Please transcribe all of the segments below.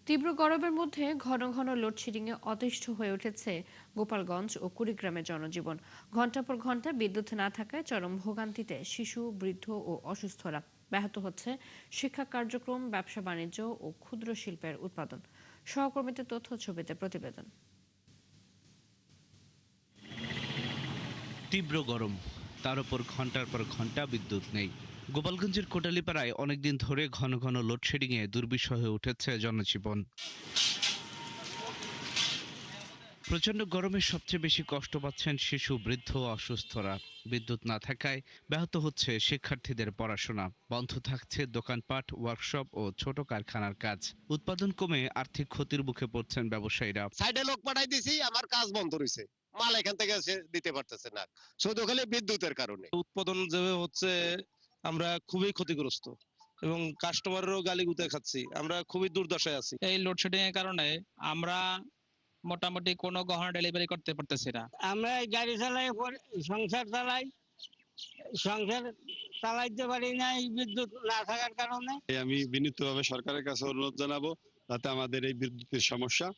তীব্র গরমের মধ্যে ঘন ঘন লোডশেডিংয়ে অতিষ্ঠ হয়ে উঠেছে গোপালগঞ্জ ও কুড়িগ্রামের জনজীবন। ঘন্টার পর ঘন্টা বিদ্যুৎ না থাকায় চরম ভোগান্তিতে শিশু, বৃদ্ধ ও অসুস্থরা। ব্যাহত হচ্ছে শিক্ষা কার্যক্রম, ব্যবসা বাণিজ্য ও ক্ষুদ্র শিল্পের উৎপাদন। সহকর্মীদের তথ্য ছবিতে প্রতিবেদন। তীব্র গরম, তার উপর ঘন্টার পর ঘন্টা বিদ্যুৎ নেই। গোপালগঞ্জের কোটালীপাড়ায় অনেকদিন ধরে ঘন ঘন লোডশেডিংয়ে দুর্বিষহ হয়ে উঠেছে জনজীবন। প্রচণ্ড গরমে সবচেয়ে বেশি কষ্ট পাচ্ছেন শিশু, বৃদ্ধ ও অসুস্থরা। বিদ্যুৎ না থাকায় ব্যাহত হচ্ছে শিক্ষার্থীদের পড়াশোনা, বন্ধ থাকছে দোকানপাট, ওয়ার্কশপ ও ছোট কারখানার কাজ। উৎপাদন কমে আর্থিক ক্ষতির মুখে পড়ছেন ব্যবসায়ীরা। সাইডে লোক পাঠাই দিছি, আমার কাজ বন্ধ রয়েছে, মাল এখান থেকে সে দিতে পারতেছে না, শুধু খালি বিদ্যুতের কারণে। উৎপাদন যেভাবে হচ্ছে আমরা খুবই ক্ষতিগ্রস্ত এবং কাস্টমারেরও গালিগুতে খাচ্ছি, আমরা খুবই দুর্দশায় আছি। এই লোডশেডিং এর কারণে আমরা মোটামুটি কোনো গহনা ডেলিভারি করতে পারতেছি না। আমরা গাড়ি চালাই, সংসার চালাই, সংসার চালাইতে পারি না এই বিদ্যুৎ না থাকার কারণে। আমি বিনীতভাবে সরকারের কাছে অনুরোধ জানাবো যাতে আমাদের এই বিদ্যুতের সমস্যা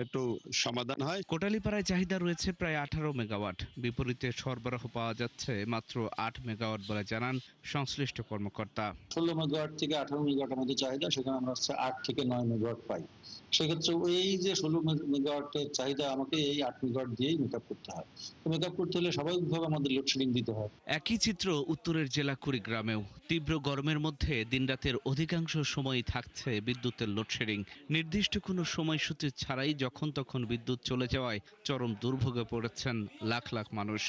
একটু সমাধান হয়। কোটালীপাড়ায় চাহিদা রয়েছে প্রায় 18 মেগাওয়াট, বিপরীতে সরবরাহ পাওয়া যাচ্ছে মাত্র 8 মেগাওয়াট বলে জানান সংশ্লিষ্ট কর্মকর্তা। 16 মেগাওয়াট থেকে 18 মেগাওয়াটের মধ্যে চাহিদা, সেখানে আমরা 8 থেকে 9 মেগাওয়াট পাই। সেক্ষেত্রে এই যে 16 মেগাওয়াটের চাহিদা আমাকে এই 8 মেগাওয়াট দিয়েই মেকআপ করতে হয়। তো মেকআপ করতে হলে স্বাভাবিকভাবে আমাদের লোডশেডিং দিতে হয়। একই চিত্র উত্তরের জেলা কুড়িগ্রামেও। তীব্র গরমের মধ্যে দিনরাতের অধিকাংশ সময়ই থাকছে বিদ্যুতের লোডশেডিং। নির্দিষ্ট কোনো সময়সূচি ছাড়াই যখন তখন বিদ্যুৎ চলে যাওয়ায় চরম দুর্ভোগে পড়েছেন লাখ লাখ মানুষ।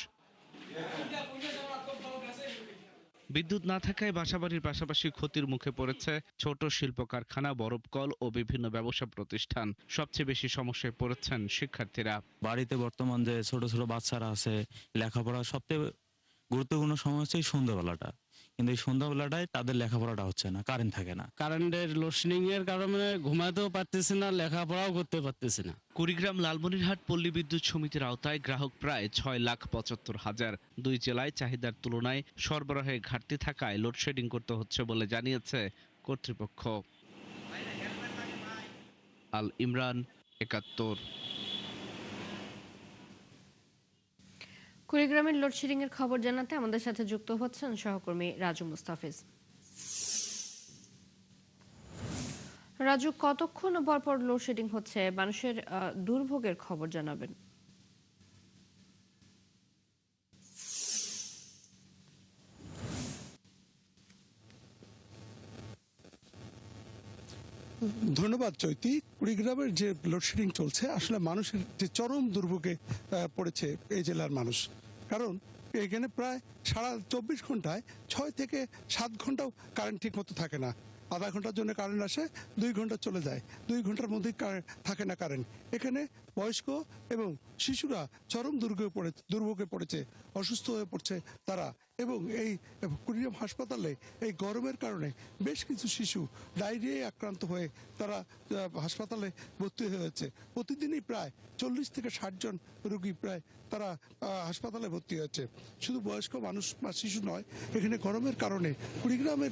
বিদ্যুৎ না থাকায় বাসাবাড়ির পাশাপাশি ক্ষতির মুখে পড়েছে ছোট শিল্প কারখানা, বরফকল ও বিভিন্ন ব্যবসা প্রতিষ্ঠান। সবচেয়ে বেশি সমস্যায় পড়েছেন শিক্ষার্থীরা। বাড়িতে বর্তমান যে ছোট ছোট বাচ্চারা আছে, লেখাপড়া সবচেয়ে গুরুত্বপূর্ণ সময় হচ্ছে এই সন্ধ্যাবেলাটা। কিন্তু এই সন্ধ্যাবেলাটায় তাদের লেখাপড়াটা হচ্ছে না, কারেন্ট থাকে না। কারেন্টের লোডশেডিং এর কারণে ঘুমাতেও পারতেছি না, লেখাপড়াও করতে পারতেছি না। কুড়িগ্রাম লালমনিরহাট পল্লী বিদ্যুৎ সমিতির আওতায় গ্রাহক প্রায় 6,75,000। দুই জেলায় চাহিদার তুলনায় সরবরাহে ঘাটতি থাকায় লোডশেডিং করতে হচ্ছে বলে জানিয়েছে কর্তৃপক্ষ। আল ইমরান, ৭১। কুড়িগ্রামের লোডশেডিং এর খবর জানাতে আমাদের সাথে যুক্ত হচ্ছেন সহকর্মী রাজু মুস্তাফিজ। রাজু, কতক্ষণ পর লোডশেডিং হচ্ছে? মানুষের দুর্ভোগের খবর জানাবেন। ধন্যবাদ চৈতি। কুড়িগ্রামের যে লোডশেডিং চলছে, আসলে মানুষের যে চরম দুর্ভোগে পড়েছে এই জেলার মানুষ। কারণ এখানে প্রায় সারা 24 ঘন্টায় 6 থেকে 7 ঘন্টাও কারেন্ট ঠিক মতো থাকে না। আধা ঘন্টার জন্য কারেন্ট আসে, 2 ঘন্টা চলে যায়, 2 ঘন্টার মধ্যেই থাকে না কারেন্ট। এখানে বয়স্ক এবং শিশুরা চরম দুর্ভোগে পড়েছে, অসুস্থ হয়ে পড়ছে তারা। এবং এই কুড়িগ্রাম হাসপাতালে এই গরমের কারণে বেশ কিছু শিশু ডায়রিয়ায় আক্রান্ত হয়ে তারা হাসপাতালে ভর্তি হয়েছে। প্রতিদিনই প্রায় 40 থেকে 60 জন রোগী প্রায় তারা হাসপাতালে ভর্তি হয়েছে। শুধু বয়স্ক মানুষ বা শিশু নয়, এখানে গরমের কারণে কুড়িগ্রামের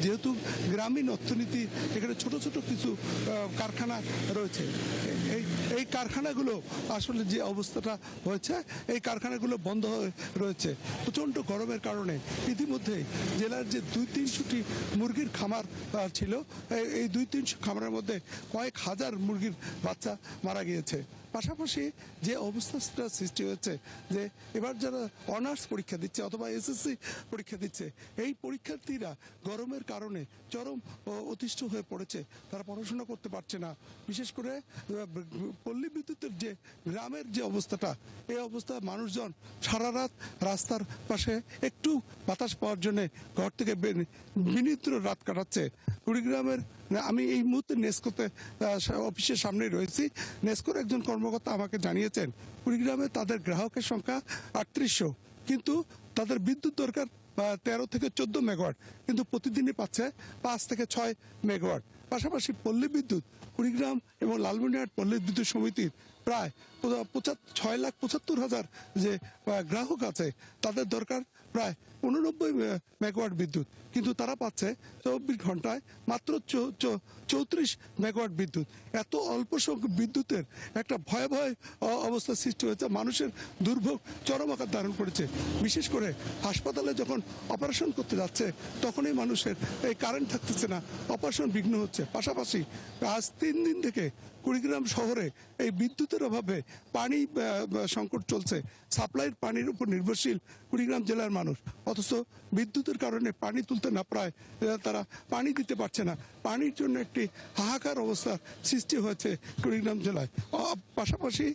যেহেতু গ্রামীণ অর্থনীতি, এখানে ছোট ছোট কিছু কারখানা রয়েছে। এই কারখানাগুলো আসলে যে অবস্থাটা হয়েছে, এই কারখানাগুলো বন্ধ হয়ে রয়েছে প্রচণ্ড গরমের কারণে। ইতিমধ্যে জেলার যে 200-300টি মুরগির খামার ছিল, এই 200-300 খামারের মধ্যে কয়েক হাজার মুরগির বাচ্চা মারা গিয়েছে। পাশাপাশি যে অবস্থা সৃষ্টি হয়েছে যে এবার যারা অনার্স পরীক্ষা দিচ্ছে অথবা এসএসসি পরীক্ষা দিচ্ছে, এই পরীক্ষার্থীরা গরমের কারণে চরম অতিষ্ঠ হয়ে পড়েছে, তারা পড়াশোনা করতে পারছে না। বিশেষ করে পল্লী বিদ্যুতের যে গ্রামের যে অবস্থাটা, এই অবস্থায় মানুষজন সারা রাত রাস্তার পাশে একটু বাতাস পাওয়ার জন্য ঘর থেকে বিনিদ্র রাত কাটাচ্ছে। কুড়িগ্রামের আমি এই মুহূর্তে নেসকোতে অফিসের সামনেই রয়েছি। নেসকোর একজন কর্মকর্তা আমাকে জানিয়েছেন কুড়িগ্রামে তাদের গ্রাহকের সংখ্যা ৩৮০০, কিন্তু তাদের বিদ্যুৎ দরকার 13 থেকে 14 মেগাওয়াট, কিন্তু প্রতিদিনই পাচ্ছে 5 থেকে 6 মেগাওয়াট। পাশাপাশি পল্লী বিদ্যুৎ কুড়িগ্রাম এবং লালমনিরহাট পল্লী বিদ্যুৎ সমিতির প্রায় 6,75,000 যে গ্রাহক আছে, তাদের দরকার প্রায় 89 মেগাওয়াট বিদ্যুৎ, কিন্তু তারা পাচ্ছে 24 ঘন্টায় মাত্র 34 মেগাওয়াট বিদ্যুৎ। এত অল্প সংখ্যক বিদ্যুতের একটা ভয়াবহ অবস্থা সৃষ্টি হয়েছে, মানুষের দুর্ভোগ চরম আকার ধারণ করেছে। বিশেষ করে হাসপাতালে যখন অপারেশন করতে যাচ্ছে তখনই মানুষের এই কারেন্ট থাকতেছে না, অপারেশন বিঘ্ন হচ্ছে। পাশাপাশি আজ 3 দিন থেকে কুড়িগ্রাম শহরে এই বিদ্যুতের অভাবে পানি সংকট চলছে। সাপ্লাইয়ের পানির উপর নির্ভরশীল কুড়িগ্রাম জেলার মানুষ, অথচ বিদ্যুতের কারণে পানি তুলতে না পারায় তারা পানি দিতে পারছে না। পানির জন্য একটি হাহাকার অবস্থা সৃষ্টি হয়েছে কুড়িগ্রাম জেলায়। পাশাপাশি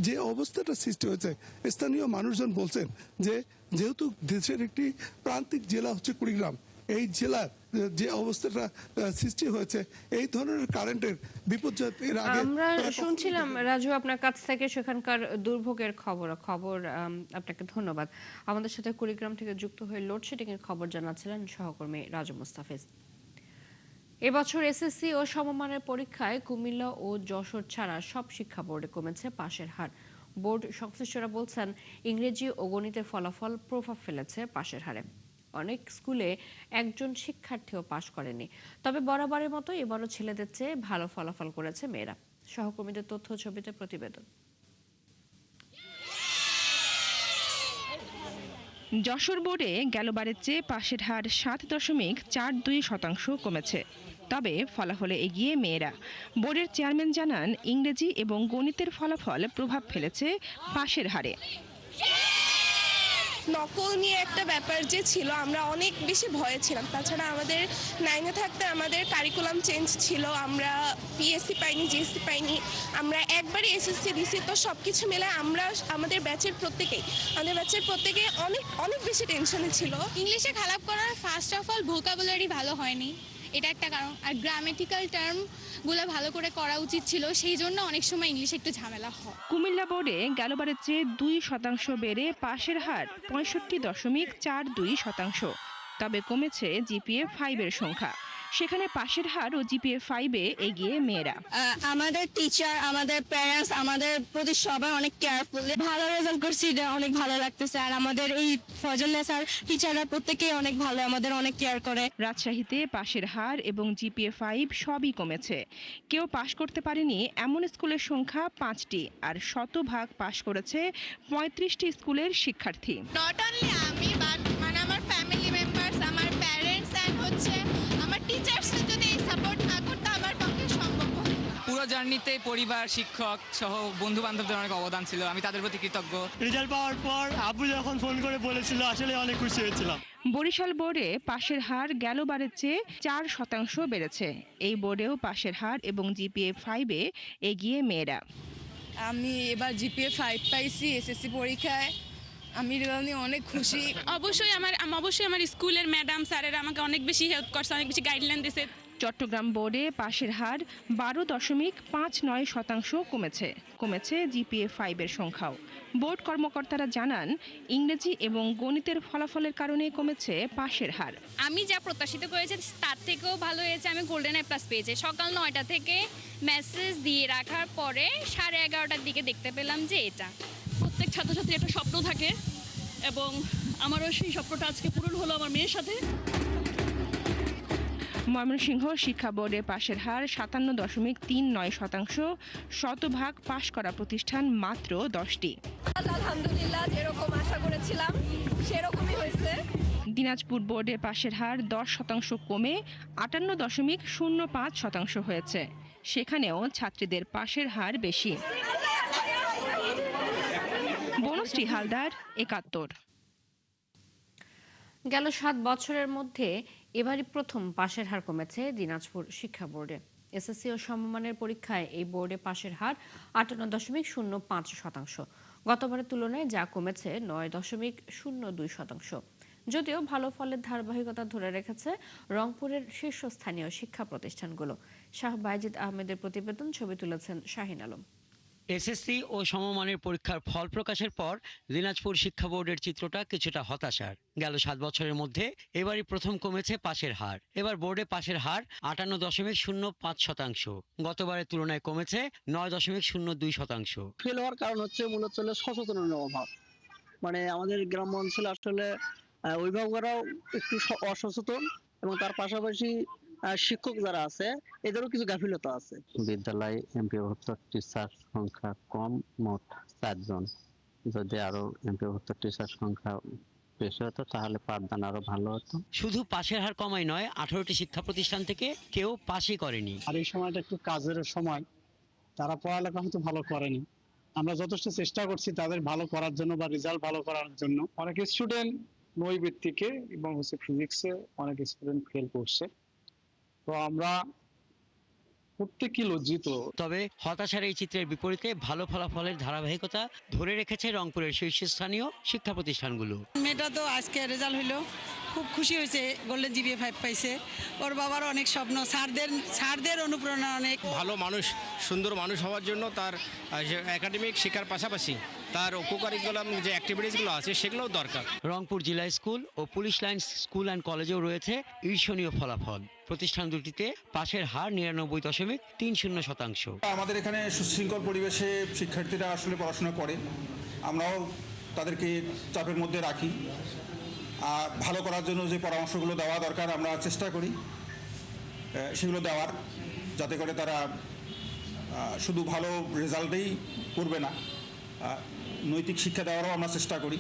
যে অবস্থাটা সৃষ্টি হয়েছে, স্থানীয় মানুষজন বলছেন যে যেহেতু দেশের একটি প্রান্তিক জেলা হচ্ছে কুড়িগ্রাম, এই জেলার যে অবস্থাটা সৃষ্টি হয়েছে, এই ধরনের কারেন্টের বিপর্যয় এর আগে আমরা শুনছিলাম রাজু আপনার কাছ থেকে সেখানকার দুর্ভোগের খবর আপনাকে ধন্যবাদ। আমাদের সাথে কুড়িগ্রাম থেকে যুক্ত হয়ে লোডশেডিং এর খবর জানাচ্ছিলেন সহকর্মী রাজু মুস্তাফিজ। এবছর এসএসসি ও সমমানের পরীক্ষায় কুমিল্লা ও যশোর ছাড়া সব শিক্ষা বোর্ডে কমেছে পাশের হার। বোর্ড সংশ্লিষ্টরা বলছেন ইংরেজি ও গণিতের ফলাফল প্রভাব ফেলেছে পাশের হারে। অনেক স্কুলে একজন শিক্ষার্থীও পাশ করেনি। তবে বরাবরের মতো এবারও ছেলেদের চেয়ে ভালো ফলাফল করেছে মেয়েরা। সহকর্মীদের তথ্য ছবিতে প্রতিবেদন। যশোর বোর্ডে গেলবারের চেয়ে পাশের হার 7.42% কমেছে। তবে ফলাফলে এগিয়ে মেয়েরা। বোর্ডের চেয়ারম্যান জানান ইংরেজি এবং গণিতের ফলাফল প্রভাব ফেলেছে পাশের হারে। নকল নিয়ে একটা ব্যাপার যে ছিল, আমরা অনেক বেশি ভয়ে ছিলাম। তাছাড়া আমাদের 9-এ থাকতে আমাদের কারিকুলাম চেঞ্জ ছিল, আমরা পিএসসি পাইনি, জিএসসি পাইনি, আমরা একবারই এসএসসি দিছি। তো সব কিছু মিলে আমাদের ব্যাচের প্রত্যেকেই অনেক অনেক বেশি টেনশনে ছিল। ইংলিশে খারাপ করার ফার্স্ট অফ অল ভোকাবুলারি ভালো হয়নি, এটা একটা কারণ। আর গ্রামেটিক্যাল টার্মগুলো ভালো করে করা উচিত ছিল, সেই জন্য অনেক সময় ইংলিশে একটু ঝামেলা হয়। কুমিল্লা বোর্ডে গেলবারের চেয়ে 2% বেড়ে পাশের হার 65.42%। তবে কমেছে জিপিএ 5-এর সংখ্যা। সেখানে পাশের হার ও জিপিএ 5-এ এগিয়ে মেয়েরা। আমাদের টিচার, আমাদের প্যারেন্টস আমাদের প্রতি সবাই অনেক কেয়ারফুল। ভালো রেজাল্ট করছি, এটা অনেক ভালো লাগতেছে। আর আমাদের এই ফজল স্যার টিচাররা প্রত্যেকেই অনেক ভালো, আমাদের অনেক কেয়ার করে। রাজশাহীতে পাশের হার এবং জিপিএ 5 সবই কমেছে। কেউ পাশ করতে পারেনি এমন স্কুলের সংখ্যা 5টি, আর শতভাগ পাশ করেছে 35টি স্কুলের শিক্ষার্থী। নট অনলি আমি, বাট মানে আমার ফ্যামিলি মেম্বার্স, আমার প্যারেন্টস এন্ড হচ্ছে আমার টিচার্স যদি এই সাপোর্ট না করতে আমার পক্ষে সম্ভব হয় না। পুরো জার্নিতে পরিবার, শিক্ষক সহ বন্ধু বান্ধবদের অনেক অবদান ছিল, আমি তাদের প্রতি কৃতজ্ঞ। রেজাল্ট পাওয়ার পর আব্বু যখন ফোন করে বলেছিল, আসলে অনেক খুশি হয়েছিলাম। বরিশাল বোর্ডে পাশের হার গেলবারের চেয়ে 4% বেড়েছে। এই বোর্ডেও পাশের হার এবং জিপিএ 5-এ এগিয়ে মেয়েরা। আমি এবার জিপিএ 5 পাইছি এসএসসি পরীক্ষায়, আমি রেজাল্ট নিয়ে অনেক খুশি। অবশ্যই আমার স্কুলের ম্যাডাম স্যারেরা আমাকে অনেক বেশি হেল্প করছে, অনেক বেশি গাইডলাইন দিয়েছে। চট্টগ্রাম বোর্ডে পাশের হার 12.59% কমেছে জিপিএ 5-এর সংখ্যাও। বোর্ড কর্মকর্তারা জানান ইংরেজি এবং গণিতের ফলাফলের কারণে কমেছে পাশের হার। আমি যা প্রত্যাশিত করেছি তার থেকেও ভালো হয়েছে। আমি গোল্ডেন A+ পেয়েছি। সকাল 9টা থেকে মেসেজ দিয়ে রাখার পরে 11:30টার দিকে দেখতে পেলাম যে এটা। প্রত্যেক ছাত্রছাত্রীর একটা স্বপ্ন থাকে এবং আমারও সেই স্বপ্নটা আজকে পূরণ হলো আমার মেয়ের সাথে। ময়মনসিংহ শিক্ষা বোর্ডে পাশের হার 57.39%। শতভাগ পাশ করা প্রতিষ্ঠান মাত্র 10টি। আলহামদুলিল্লাহ, যেরকম আশা করেছিলাম সেরকমই হয়েছে। দিনাজপুর বোর্ডে পাশের হার 10% কমে 58.05% হয়েছে। সেখানেও ছাত্রীদের পাশের হার বেশি। বনশ্রী হালদার, 71। গেল 7 বছরের মধ্যে এবারই প্রথম পাশের হার কমেছে দিনাজপুর শিক্ষা বোর্ডে। এসএসসি ও সমমানের পরীক্ষায় এই বোর্ডে পাশের হার 58.05%। গতবারের তুলনায় যা কমেছে 9.02%। যদিও ভালো ফলের ধারাবাহিকতা ধরে রেখেছে রংপুরের শীর্ষস্থানীয় শিক্ষা প্রতিষ্ঠানগুলো। শাহ বাইজিদ আহমেদের প্রতিবেদন, ছবি তুলেছেন শাহিন আলম। এসএসসি ও সমমানের পরীক্ষার ফল প্রকাশের পর দিনাজপুর শিক্ষা বোর্ডের চিত্রটা কিছুটা হতাশার। গেল 7 বছরের মধ্যে এবারই প্রথম কমেছে পাশের হার। এবার বোর্ডে পাশের হার 58.05%। গতবারের তুলনায় কমেছে 9.02%। ফেল হওয়ার কারণ হচ্ছে মূলত হলো সচেতনতার অভাব। মানে আমাদের গ্রাম অঞ্চলে আসলে অভিভাবকরাও একটু অসচেতন এবং তার পাশাপাশি শিক্ষক যারা আছে এদেরও কিছু গাফিলতা আছে। বিদ্যালয়ে এমপিওভুক্ত টিচার সংখ্যা কম, মোট 4 জন। যদি আরো এমপিওভুক্ত টিচার সংখ্যা বেশি হতো তাহলে পাঠদান আরো ভালো হতো। শুধু পাশের হার কমাই নয়, 18টি শিক্ষা প্রতিষ্ঠান থেকে কেউ পাশই করেনি। আর এই সময়টা একটু কাজের সময়, তারা পড়ালেখা হয়তো ভালো করেনি। আমরা যথেষ্ট চেষ্টা করছি তাদের ভালো করার জন্য বা রেজাল্ট ভালো করার জন্য। অনেক স্টুডেন্ট নৈর্ব্যক্তিকে এবং ফিজিক্সে অনেক স্টুডেন্ট ফেল করছে, তো আমরা প্রত্যেকই লজ্জিত। তবে হতাশার এই চিত্রের বিপরীতে ভালো ফলাফলের ধারাবাহিকতা ধরে রেখেছে রংপুরের শীর্ষস্থানীয় শিক্ষা প্রতিষ্ঠানগুলো। মেয়েটা তো আজকে রেজাল্ট হইলো, খুব খুশি হয়েছে, গোল্ডেন জিপিএ 5 পাইছে। ওর বাবার অনেক স্বপ্ন, স্যারদের অনুপ্রেরণা অনেক। ভালো মানুষ, সুন্দর মানুষ হওয়ার জন্য তার একাডেমিক শিক্ষার পাশাপাশি তার কোকারিকুলাম যে অ্যাক্টিভিটিসগুলো আছে সেগুলোও দরকার। রংপুর জেলা স্কুল ও পুলিশ লাইন্স স্কুল অ্যান্ড কলেজেও রয়েছে ঈর্ষণীয় ফলাফল। প্রতিষ্ঠান দুটিতে পাশের হার 99.30%। আমাদের এখানে সুশৃঙ্খল পরিবেশে শিক্ষার্থীরা আসলে পড়াশোনা করে, আমরাও তাদেরকে চাপের মধ্যে রাখি। ভালো করার জন্য যে পরামর্শগুলো দেওয়া দরকার আমরা চেষ্টা করি সেগুলো দেওয়ার, যাতে করে তারা শুধু ভালো রেজাল্টেই করবে না, নৈতিক শিক্ষা দেওয়ারও আমরা চেষ্টা করি,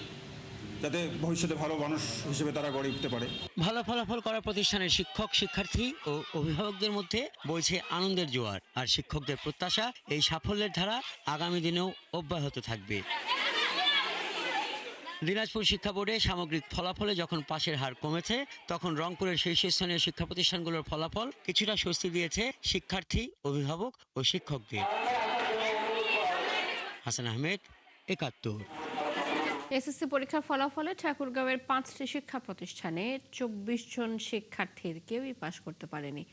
যাতে ভবিষ্যতে ভালো মানুষ হিসেবে তারা গড়ে উঠতে পারে। ভালো ফলাফল করা প্রতিষ্ঠানের শিক্ষক, শিক্ষার্থী ও অভিভাবকদের মধ্যে বইছে আনন্দের জোয়ার। আর শিক্ষকদের প্রত্যাশা এই সাফল্যের ধারা আগামী দিনেও অব্যাহত থাকবে। দিনাজপুর শিক্ষা বোর্ডে সামগ্রিক ফলাফলে যখন পাশের হার কমেছে, তখন রংপুরের শীর্ষস্থানীয় শিক্ষা প্রতিষ্ঠানগুলোর ফলাফল কিছুটা স্বস্তি দিয়েছে শিক্ষার্থী, অভিভাবক ও শিক্ষকদের। হাসান আহমেদ, ৭১। এসএসসি পরীক্ষার ফলাফলে ঠাকুরগাঁওয়ের 5টি শিক্ষা প্রতিষ্ঠানে 24 জন শিক্ষার্থীর কেউই পাশ করতে পারেনি।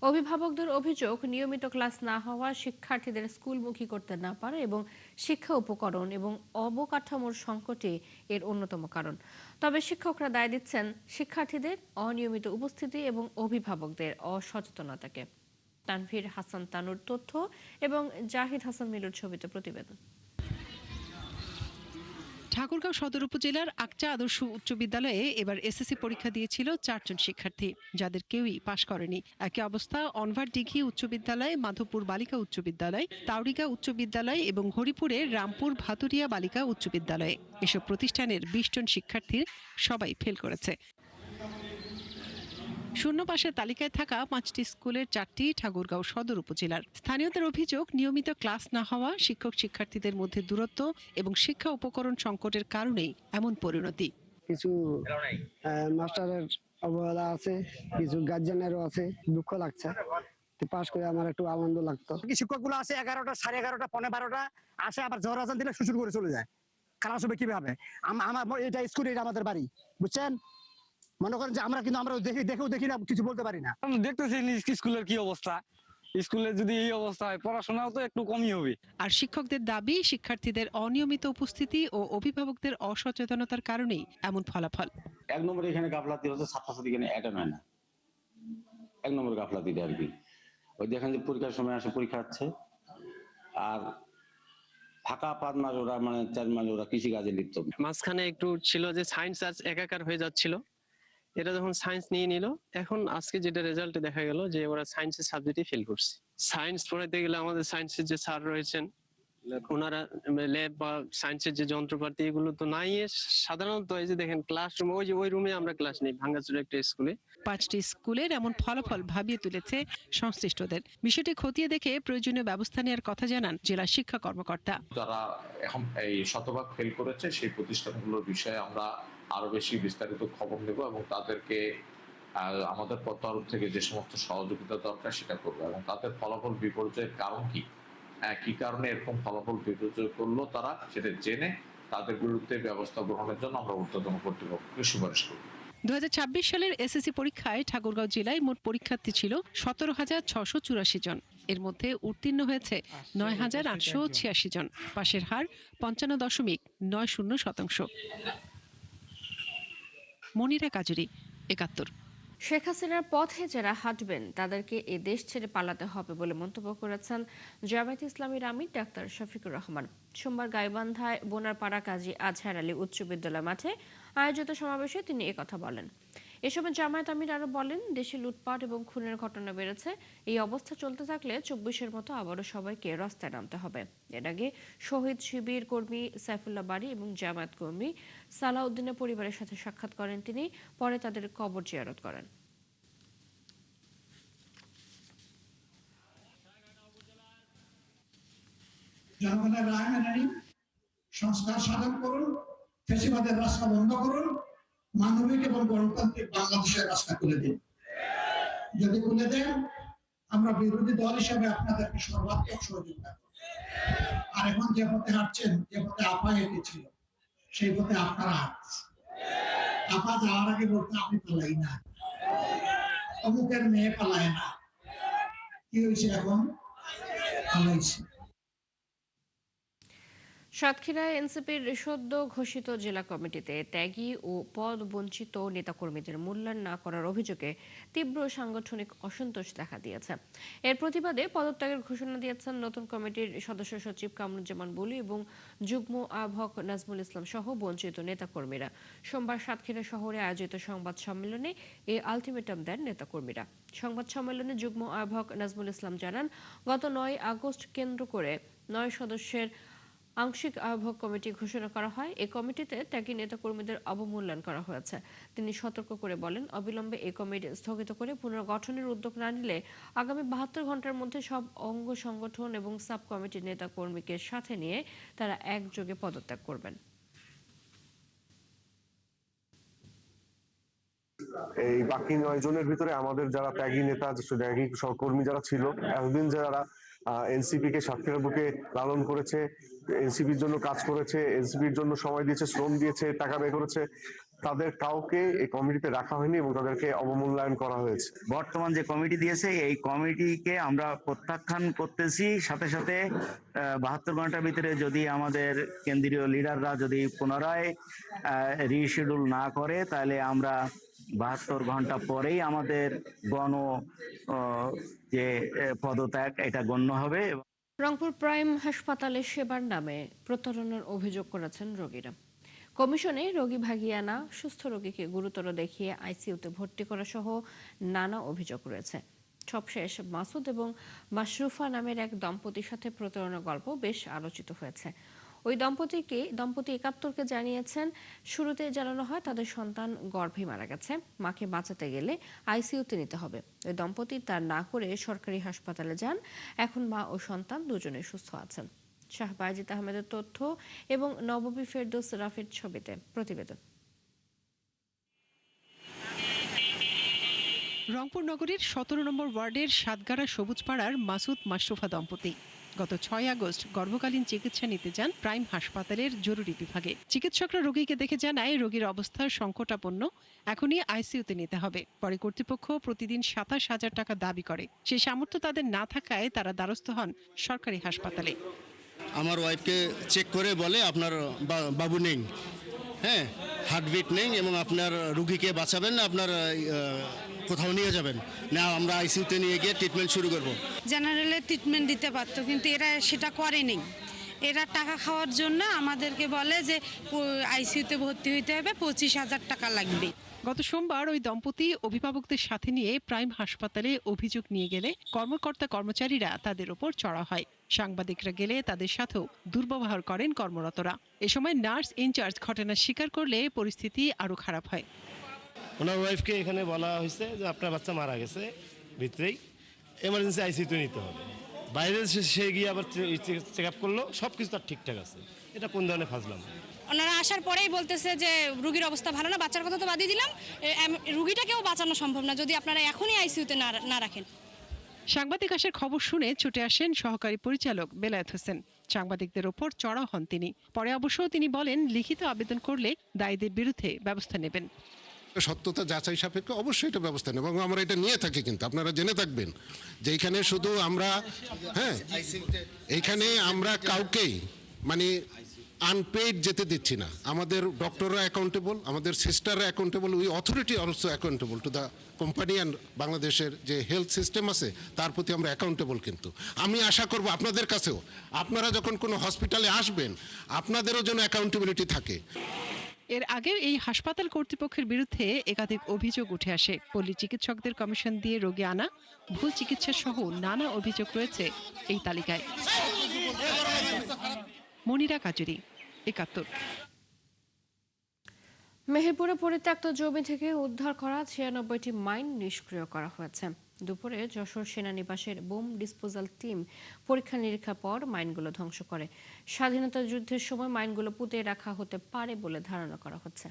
অভিভাবকদের অভিযোগ, নিয়মিত ক্লাস না হওয়া, শিক্ষার্থীদের স্কুলমুখী করতে না পারে এবং শিক্ষা উপকরণ এবং অবকাঠামোর সংকটে এর অন্যতম কারণ। তবে শিক্ষকরা দায় দিচ্ছেন শিক্ষার্থীদের অনিয়মিত উপস্থিতি এবং অভিভাবকদের অসচেতনতাকে। তানভীর হাসান তানুর তথ্য এবং জাহিদ হাসান মিলুর ছবিতে প্রতিবেদন। ঠাকুরগাঁও সদর উপজেলার আকচা আদর্শ উচ্চ বিদ্যালয়ে এবার এসএসসি পরীক্ষা দিয়েছিল 4 জন শিক্ষার্থী, যাদের কেউই পাশ করেনি। একই অবস্থা অনভার দিঘি উচ্চ বিদ্যালয়, মাধবপুর বালিকা উচ্চ বিদ্যালয়, তাওড়িগা উচ্চ বিদ্যালয় এবং হরিপুরের রামপুর ভাতুরিয়া বালিকা উচ্চ বিদ্যালয়ে। এসব প্রতিষ্ঠানের 20 জন শিক্ষার্থীর সবাই ফেল করেছে। শূন্য পাশের তালিকায় থাকা 5টি স্কুলের 4টি ঠাকুরগাঁও সদর উপজেলার। স্থানীয়দের অভিযোগ, নিয়মিত ক্লাস না হওয়া, শিক্ষক শিক্ষার্থীদের মধ্যে দূরত্ব এবং শিক্ষা উপকরণ সংকটের কারণেই এমন পরিণতি। কিছু মাস্টারের অবহেলা আছে, কিছু গার্জিয়ানেরও আছে। দুঃখ লাগছে, পাশ করে আমার একটু আনন্দ লাগতো। শিক্ষকগুলো আসে 11টা, 11:30, 12:15 আসে, আবার ঝড় আজান দিলে শ্বশুর করে চলে যায়। ক্লাস হবে কিভাবে? আমার এটা স্কুল, এটা আমাদের বাড়ি, বুঝছেন? মনে করেন যে আমরা দেখেও দেখি না, কিছু বলতে পারি না। দেখতেছি স্কুলের কি অবস্থা, স্কুলে যদি এই অবস্থা হয় পড়াশোনাও তো একটু কমই হবে। আর শিক্ষকদের দাবি, শিক্ষার্থীদের অনিয়মিত উপস্থিতি ও অভিভাবকদের অসচেতনতার কারণেই এমন ফলাফল। 1 নম্বরে এখানে গাফলাতি হচ্ছে, ছাত্রছাত্রী এখানে অ্যাটেন্ড হয় না। 1 নম্বর গাফলাতিটা আর কি, ওই দেখেন যে পরীক্ষার সময় আসে পরীক্ষা হচ্ছে, আর ফাঁকা 5 মাস ওরা, মানে 4 মাস ওরা কৃষিকাজে লিপ্ত। মাঝখানে একটু ছিল যে সায়েন্স আজ একাকার হয়ে যাচ্ছিল, এটা যখন সায়েন্স নিয়ে নিল, এখন আজকে যেটা রেজাল্টে দেখা গেল যে ওরা সায়েন্সের সাবজেক্টে ফেল করছে। সায়েন্স পড়াইতে গেলে আমাদের সায়েন্সের যে স্যার রয়েছেন, ওনারা ল্যাব বা সায়েন্সের যে যন্ত্রপাতি এগুলো তো নাই। সাধারণত এই যে দেখেন ক্লাসরুম, ওই রুমে আমরা ক্লাস নেই, ভাঙ্গাচুরা একটা স্কুলে। 5টি স্কুলের এমন ফলাফল ভাবিয়ে তুলেছে সংশ্লিষ্টদের। বিষয়টি খতিয়ে দেখে প্রয়োজনীয় ব্যবস্থা নেওয়ার কথা জানান জেলা শিক্ষা কর্মকর্তা। যারা এখন এই শতভাগ ফেল করেছে সেই প্রতিষ্ঠানগুলোর বিষয়ে আমরা আরো বেশি বিস্তারিত খবর নেব এবং তাদেরকে আমাদের তরফ থেকে যে সমস্ত সহযোগিতা দরকার সেটা করবো, এবং তাদের ফলাফল বিপর্যয়ের কারণ কি কারণে এরকম ফলাফল বিপর্যয় করলো তারা সেটা জেনে তাদের বিরুদ্ধে ব্যবস্থা গ্রহণের জন্য আমরা ঊর্ধ্বতন কর্তৃপক্ষকে সুপারিশ করব। 2026 সালের এসএসসি পরীক্ষায় ঠাকুরগাঁও জেলায় মোট পরীক্ষার্থী ছিল 17,684 জন। এর মধ্যে উত্তীর্ণ হয়েছে ৯,৮৮৬ জন। পাশের হার ৫৫.৯০%। মনিরা কাজুরি, ৭১। শেখ হাসিনার পথে যারা হাঁটবেন তাদেরকে এ দেশ ছেড়ে পালাতে হবে বলে মন্তব্য করেছেন জামায়াত ইসলামীর আমির ডাক্তার শফিকুর রহমান। সোমবার গাইবান্ধায় বোনারপাড়া কাজী আজহার আলী উচ্চ বিদ্যালয় মাঠে আয়োজিত সমাবেশে তিনি একথা বলেন। এ সময় জামায়াত আমির আরো বলেন, দেশে লুটপাট এবং খুনের ঘটনা বেড়েছে। এই অবস্থা চলতে থাকলে ২৪-এর মতো আবারও সবাইকে রাস্তায় নামতে হবে। এর আগে শহীদ শিবির কর্মী সাইফুল্লাহ বারী এবং জামায়াত কর্মী সালাউদ্দিনের পরিবারের সাথে সাক্ষাৎ করেন তিনি। পরে তাদের কবর জিয়ারত করেন। জনগণের রায় মেনে নিন, সংস্কার সাধন করুন, ফ্যাসিবাদের রাস্তা বন্ধ করুন, মানবিক এবং গণতান্ত্রিক বাংলাদেশের রাস্তা খুলে দিন। যদি খুলে দেন, আমরা বিরোধী দল হিসেবে আপনাদেরকে সর্বাত্মক সহযোগিতা করব। আর এখন যে পথে হাঁটছেন, যে পথে আপা হেঁটেছিল, সেই পথে আপনারা হাঁটছেন। আপা যাওয়ার আগে বলতে আমি পালাই না, অমুকের মেয়ে পালায় না, কি হয়েছে এখন পালাইছে। সাতক্ষীরায় এনসিপির সদ্য ঘোষিত জেলা কমিটিতে ত্যাগী ও পদ বঞ্চিত নেতাকর্মীদের মূল্যায়ন না করার অভিযোগে তীব্র সাংগঠনিক অসন্তোষ দেখা দিয়েছে। এর প্রতিবাদে পদত্যাগের ঘোষণা দিয়েছেন নতুন কমিটির সদস্য সচিব কামরুজ্জামান বলি এবং যুগ্ম আহ্বায়ক নাজমুল ইসলাম সহ বঞ্চিত নেতাকর্মীরা। সোমবার সাতক্ষীরা শহরে আয়োজিত সংবাদ সম্মেলনে এই আলটিমেটাম দেন নেতাকর্মীরা। সংবাদ সম্মেলনে যুগ্ম আহ্বায়ক নাজমুল ইসলাম জানান, গত ৯ আগস্ট কেন্দ্র করে ৯ সদস্যের আংশিক আহ্বায়ক কমিটি ঘোষণা করা হয়। এই কমিটিতে ত্যাগী নেতাকর্মীদের অবমূল্যায়ন করা হয়েছে। তিনি সতর্ক করে বলেন, অবিলম্বে এই কমিটি স্থগিত করে পুনর্গঠনের উদ্যোগ না নিলে আগামী ৭২ ঘন্টার মধ্যে সব অঙ্গ সংগঠন এবং সাব কমিটির নেতাকর্মীকে সাথে নিয়ে তারা একযোগে পদত্যাগ করবেন। এই বাকি ৯ জনের ভিতরে আমাদের যারা ত্যাগী নেতা, ত্যাগী সহকর্মী যারা ছিল, এতদিন যারা এনসিপি কে সাতক্ষীরার বুকে লালন করেছে, এনসিপির জন্য কাজ করেছে, এনসিপির জন্য সময় দিয়েছে, শ্রম দিয়েছে, টাকা ব্যয় করেছে, তাদের কাউকে এই কমিটিতে রাখা হয়নি এবং তাদেরকে অবমূল্যায়ন করা হয়েছে। বর্তমান যে কমিটি দিয়েছে এই কমিটিকে আমরা প্রত্যাখ্যান করতেছি। সাথে সাথে ৭২ ঘন্টার ভিতরে যদি আমাদের কেন্দ্রীয় লিডাররা যদি পুনরায় রিশিডিউল না করে, তাহলে আমরা ৭২ ঘন্টা পরেই আমাদের যে পদত্যাগ এটা গণ্য হবে। রংপুর প্রাইম হাসপাতালে সেবার নামে প্রতারণার অভিযোগ করেছেন রোগীরা। কমিশনে রোগী ভাগিয়ে আনা, সুস্থ রোগীকে গুরুতর দেখিয়ে আইসিইউতে ভর্তি করা সহ নানা অভিযোগ রয়েছে। সবশেষ মাসুদ এবং মাশরুফা নামের এক দম্পতির সাথে প্রতারণার গল্প বেশ আলোচিত হয়েছে। ওই দম্পতি ৭১কে জানিয়েছেন, শুরুতে জানানো হয় তাদের সন্তান গর্ভে মারা গেছে, মাকে বাঁচাতে গেলে আইসিইউতে নিতে হবে। ওই দম্পতি তা না করে সরকারি হাসপাতালে যান। এখন মা ও সন্তান দুজনেই সুস্থ আছেন। শাহ বায়েজিদ আহমেদের তথ্য এবং নববী ফেরদৌস রাফির ছবিতে প্রতিবেদন। রংপুর নগরীর ১৭ নম্বর ওয়ার্ডের সাতগাড়া সবুজপাড়ার মাসুদ মাশরুফা দম্পতি গত ৬ আগস্ট গর্ভকালীন চিকিৎসা নিতে যান প্রাইম হাসপাতালের জরুরি বিভাগে। চিকিৎসকরা রোগীকে দেখে জানায় রোগীর অবস্থা সংকটাপন্ন, এখনই আইসিইউতে নিতে হবে। পরে কর্তৃপক্ষ প্রতিদিন ২৭,০০০ টাকা দাবি করে। সেই সামর্থ্য তাদের না থাকায় তারা দ্বারস্থ হন সরকারি হাসপাতালে। আমার ওয়াইফকে চেক করে বলে আপনার বাবু নেই, হ্যাঁ, হার্টবিট নেই এবং আপনার রুগীকে বাঁচাবেন না, আপনার কোথাও নিয়ে যাবেন না, আমরা আইসিইউতে নিয়ে গিয়ে ট্রিটমেন্ট শুরু করব। জেনারেলে ট্রিটমেন্ট দিতে পারতো, কিন্তু এরা সেটা করেনি। এরা টাকা খাওয়ার জন্য আমাদেরকে বলে যে আইসিইউতে ভর্তি হইতে হবে, ২৫,০০০ টাকা লাগবে। গত সোমবার ওই দম্পতি অভিভাবকদের সাথে নিয়ে প্রাইম হাসপাতালে অভিযোগ নিয়ে গেলে কর্মকর্তা কর্মচারীরা তাদের উপর চড়া হয়। সাংবাদিকরা গেলে তাদের সাথেও দুর্ব্যবহার করেন কর্মরতরা। এ সময় নার্স ইনচার্জ ঘটনা স্বীকার করলে পরিস্থিতি আরো খারাপ হয়। ওনার ওয়াইফকে এখানে বলা হয়েছে যে আপনার বাচ্চা মারা গেছে, ভিতরেই এমার্জেন্সি আইসিইউতে নিতে হবে। বাইরে সে গিয়ে আবার চেক আপ করলো, সব কিছু তার ঠিকঠাক আছে। এটা কোন ধরনের ফাজলাম? ওনারা আসার পরেই বলতেছে যে রুগীর অবস্থা ভালো না, বাচ্চার কথা তো বাদই দিলাম, রুগীটাকেও বাঁচানো সম্ভব না যদি আপনারা এখনই আইসিইউতে না রাখেন। সাংবাদিক আসার খবর শুনে ছুটে আসেন সহকারী পরিচালক বেলায়েত হোসেন। সাংবাদিকদের ওপর চড়াও হন তিনি। পরে অবশ্য তিনি বলেন লিখিত আবেদন করলে দায়ীদের বিরুদ্ধে ব্যবস্থা নেবেন। সত্যতা যাচাই সাপেক্ষে অবশ্যই এটা ব্যবস্থা নেব এবং আমরা এটা নিয়ে থাকি। কিন্তু আপনারা জেনে থাকবেন যে এখানে শুধু আমরা এইখানে আমরা কাউকেই মানে আনপেইড যেতে দিচ্ছি না। আমাদের ডক্টররা অ্যাকাউন্টেবল, আমাদের সিস্টাররা accountable, we authority also accountable to the company and বাংলাদেশের যে হেলথ সিস্টেম আছে তার প্রতি আমরা অ্যাকাউন্টেবল। কিন্তু আমি আশা করব আপনাদের কাছেও, আপনারা যখন কোনো হসপিটালে আসবেন আপনাদেরও যেন অ্যাকাউন্টেবিলিটি থাকে। এর আগেও এই হাসপাতাল কর্তৃপক্ষের বিরুদ্ধে একাধিক অভিযোগ উঠে আসে। পল্লী চিকিৎসকদের কমিশন দিয়ে রোগী আনা, ভুল চিকিৎসা সহ নানা অভিযোগ রয়েছে এই তালিকায়। মনিরা কাজুরি, ৭১। মেহেরপুরে পরিত্যক্ত জমি থেকে উদ্ধার করা ৯৬টি মাইন নিষ্ক্রিয় করা হয়েছে। দুপুরে যশোর সেনানিবাসের বোম ডিসপোজাল টিম পরীক্ষা নিরীক্ষার পর মাইনগুলো ধ্বংস করে। স্বাধীনতা যুদ্ধের সময় মাইনগুলো পুঁতে রাখা হতে পারে বলে ধারণা করা হচ্ছে।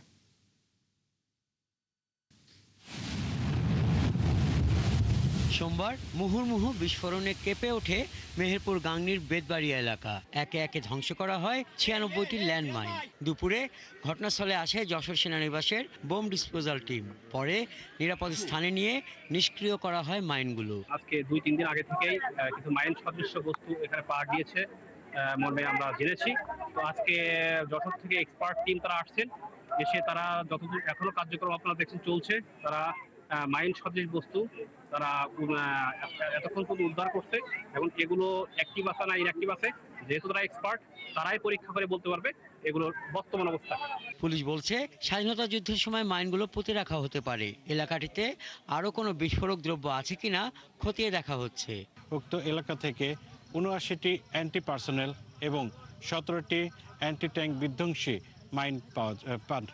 সোমবার মুহুর্মুহু বিস্ফোরণে কেঁপে ওঠে মেহেরপুর গাংনীর বেদবাড়িয়া এলাকা। একে একে ধ্বংস করা হয় ৯৬টি ল্যান্ডমাইন। দুপুরে ঘটনাস্থলে আসে যশোর সেনানিবাসের বোম ডিসপোজাল টিম। পরে নিরাপদ স্থানে নিয়ে নিষ্ক্রিয় করা হয় মাইনগুলো। আজকে ২-৩ দিন আগে থেকেই কিছু মাইন সদৃশ্য বস্তু এখানে পাওয়া গিয়েছে মর্মে আমরা জেনেছি। তো আজকে যশোর থেকে এক্সপার্ট টিম তারা আসছেন, এসে তারা যতদূর এখনো কার্যক্রম আপনারা দেখছেন চলছে, তারা মাইন সদৃশ বস্তু তারা এতক্ষণ পর্যন্ত উদ্ধার করছে এবং এগুলো অ্যাক্টিভ আছে না ইনঅ্যাক্টিভ আছে, যেহেতু তারা এক্সপার্ট তারাই পরীক্ষা করে বলতে পারবে এগুলোর বর্তমান অবস্থা। পুলিশ বলছে স্বাধীনতা যুদ্ধের সময় মাইনগুলো পুঁতে রাখা হতে পারে। এলাকাটিতে আরও কোনো বিস্ফোরক দ্রব্য আছে কিনা খতিয়ে দেখা হচ্ছে। উক্ত এলাকা থেকে ৭৯টি অ্যান্টি পার্সোনেল এবং ১৭টি অ্যান্টি ট্যাঙ্ক বিধ্বংসী মাইন পান।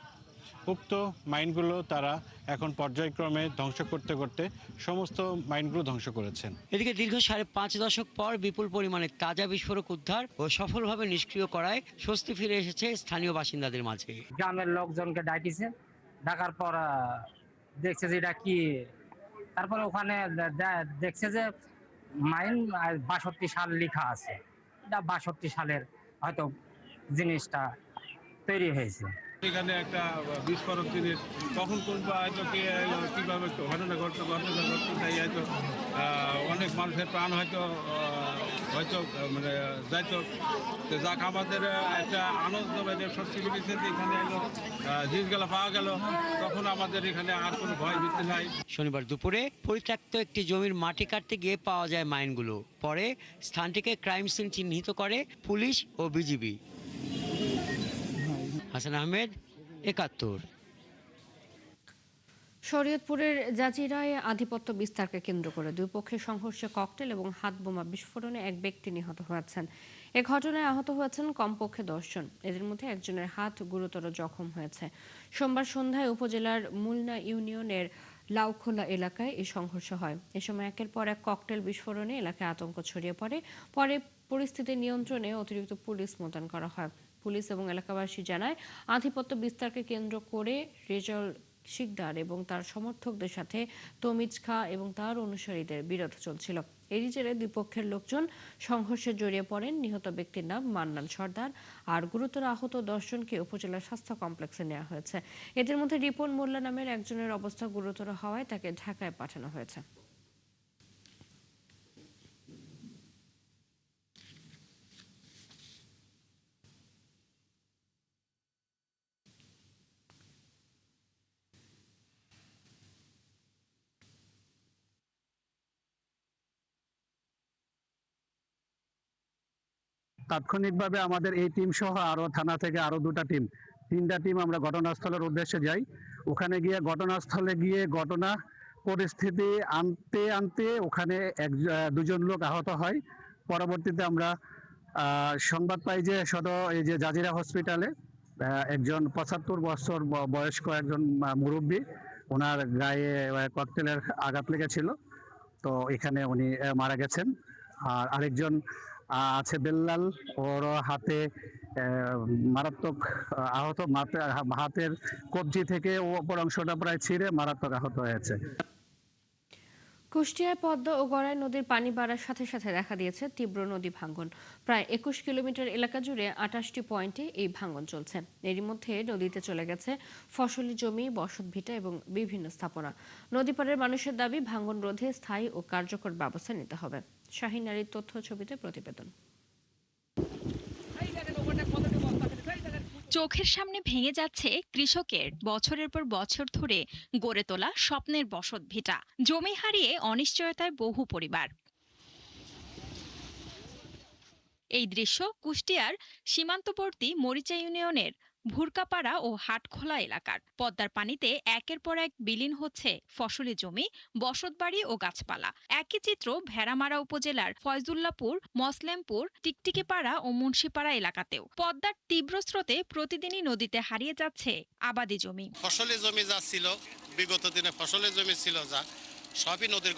উক্ত মাইনগুলো তারা এখন পর্যায়ক্রমে ধ্বংস করতে করতে সমস্ত মাইনগুলো ধ্বংস করেছেন। এদিকে দীর্ঘ ৫.৫ দশক পর বিপুল পরিমাণে তাজা বিস্ফোরক উদ্ধার ও সফলভাবে নিষ্ক্রিয় করায় স্বস্তি ফিরে এসেছে স্থানীয় বাসিন্দাদের মাঝে। গ্রামের লোকজনকে ডাকিছে, ডাকার পর দেখছে যে এটা কি, তারপরে ওখানে দেখছে যে মাইন ৬২ সাল লেখা আছে, এটা ৬২ সালের হয়তো জিনিসটা তৈরি হয়েছে। এখানে একটা বিস্ফোরক জিনিস কখন করবো হয়তো কীভাবে ঘটনা ঘটতে তাই হয়তো অনেক মানুষের প্রাণ হয়তো মানে যাইতো। যাক আমাদের একটা আনন্দ স্বস্তি লেগেছে যে এখানে জিনিসগুলো পাওয়া গেল, তখন আমাদের এখানে আর কোনো ভয় ভীতি নাই। শনিবার দুপুরে পরিত্যক্ত একটি জমির মাটি কাটতে গিয়ে পাওয়া যায় মাইনগুলো। পরে স্থানটিকে ক্রাইম সিন চিহ্নিত করে পুলিশ ও বিজিবি। হাসান আহমেদ, ৭১। শরীয়তপুরের জাজিরায় আধিপত্য বিস্তারকে কেন্দ্র করে দুই পক্ষের সংঘর্ষে ককটেল এবং হাত বোমা বিস্ফোরণে এক ব্যক্তি নিহত হয়েছেন। এ ঘটনায় আহত হয়েছেন কমপক্ষে ১০ জন। এদের মধ্যে একজনের হাত গুরুতর জখম হয়েছে। সোমবার সন্ধ্যায় উপজেলার মুলনা ইউনিয়নের লাউখোলা এলাকায় এই সংঘর্ষ হয়। এ সময় একের পর এক ককটেল বিস্ফোরণে এলাকায় আতঙ্ক ছড়িয়ে পড়ে। পরে পরিস্থিতি নিয়ন্ত্রণে অতিরিক্ত পুলিশ মোতায়েন করা হয়। পুলিশ এবং এলাকাবাসী জানায়, আধিপত্য বিস্তারকে কেন্দ্র করে রেজাউল শিকদার এবং তার সমর্থকদের সাথে তমিজ খা এবং তার অনুসারীদের বিরোধ চলছিল। এরই জেরে দুই পক্ষের লোকজন সংঘর্ষে জড়িয়ে পড়েন। নিহত ব্যক্তির নাম মান্নান সর্দার। আর গুরুতর আহত ১০ জনকে উপজেলা স্বাস্থ্য কমপ্লেক্সে নেওয়া হয়েছে। এদের মধ্যে রিপন মোল্লা নামের একজনের অবস্থা গুরুতর হওয়ায় তাকে ঢাকায় পাঠানো হয়েছে। তাৎক্ষণিকভাবে আমাদের এই টিম সহ আরো থানা থেকে আরো 3টা টিম আমরা ঘটনাস্থলের উদ্দেশ্যে যাই। ওখানে গিয়ে ঘটনাস্থলে গিয়ে ঘটনা পরিস্থিতি আনতে ওখানে 2জন লোক আহত হয়। পরবর্তীতে আমরা সংবাদ পাই যে এই যে জাজিরা হসপিটালে একজন ৭৫ বছর বয়স্ক একজন মুরব্বী, ওনার গায়ে ককটেলের আঘাত লেগেছিল, তো এখানে উনি মারা গেছেন। আর আরেকজন আছে বেল্লাল, ওর হাতে মারাত্মক আহত, হাতের কবজি থেকে ওপর অংশটা প্রায় ছিঁড়ে মারাত্মক আহত হয়েছে। কুষ্টিয়ায় পদ্মা ও গড়াই নদীর পানি বাড়ার সাথে সাথে দেখা দিয়েছে তীব্র নদী ভাঙ্গন। প্রায় 21 কিলোমিটার এলাকা জুড়ে 28টি পয়েন্টে এই ভাঙ্গন চলছে। এরই মধ্যে নদীতে চলে গেছে ফসলি জমি, বসতভিটা এবং বিভিন্ন স্থাপনা। নদীপাড়ের মানুষের দাবি, ভাঙ্গন রোধে স্থায়ী ও কার্যকর ব্যবস্থা নিতে হবে। শাহিন আলীর তথ্য ছবিতে প্রতিবেদন। চোখের সামনে ভেঙে যাচ্ছে কৃষকের বছরের পর বছর ধরে গড়ে তোলা স্বপ্নের বসত ভিটা। জমি হারিয়ে অনিশ্চয়তায় বহু পরিবার। এই দৃশ্য কুষ্টিয়ার সীমান্তবর্তী মরিচা ইউনিয়নের ভুরকাপাড়া ও হাটখোলা এলাকার। পদ্মার পানিতে একের পর এক বিলীন হচ্ছে ফসলি জমি, বসতবাড়ি ও গাছপালা। একই চিত্র ভেড়ামারা উপজেলার ফয়জুল্লাপুর, মসলেমপুর, টিকটিকিপাড়া ও মুন্সিপাড়া এলাকাতেও। পদ্মার তীব্র স্রোতে প্রতিদিনই নদীতে হারিয়ে যাচ্ছে আবাদি জমি। ফসলি জমি যা ছিল, বিগত দিনে ফসলের জমি ছিল যা, সবই নদীর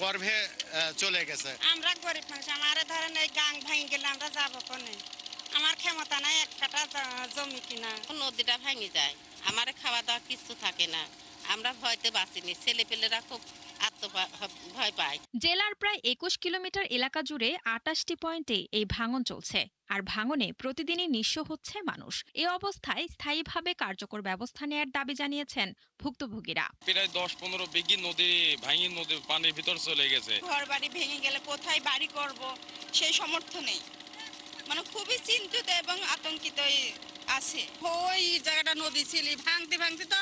গর্ভে চলে গেছে। আমরা গরিব মানুষ, আমার ধরেন এই গাং ভাঙি গেলে আমরা যাবো কোনে? আমার ক্ষমতা নাই এক কাটা জমি কিনা। নদীটা ভাঙি যায়, আমার খাওয়া দাওয়া কিছু থাকে না, আমরা ভয়তে বাঁচিনি, ছেলেপেলেরা খুব ভয় পায়। জেলার প্রায় 21 কিলোমিটার এলাকা জুড়ে 28টি পয়েন্টে এই ভাঙন চলছে। আর ভাঙনে প্রতিদিনই নিঃস্ব হচ্ছে মানুষ। এ অবস্থায় স্থায়ীভাবে কার্যকর ব্যবস্থা নেয়ার দাবি জানিয়েছেন ভুক্তভোগীরা। প্রায় 10-15 বিঘি নদী ভাঙি নদী পানির ভিতর চলে গেছে। ঘর বাড়ি ভেঙে গেলে কোথায় বাড়ি করব সেই সমর্থ নেই, মানে খুবই চিন্তিত এবং আতঙ্কিত আছে। ওই জায়গাটা নদী ছিল, ভাঙতে ভাঙতে তো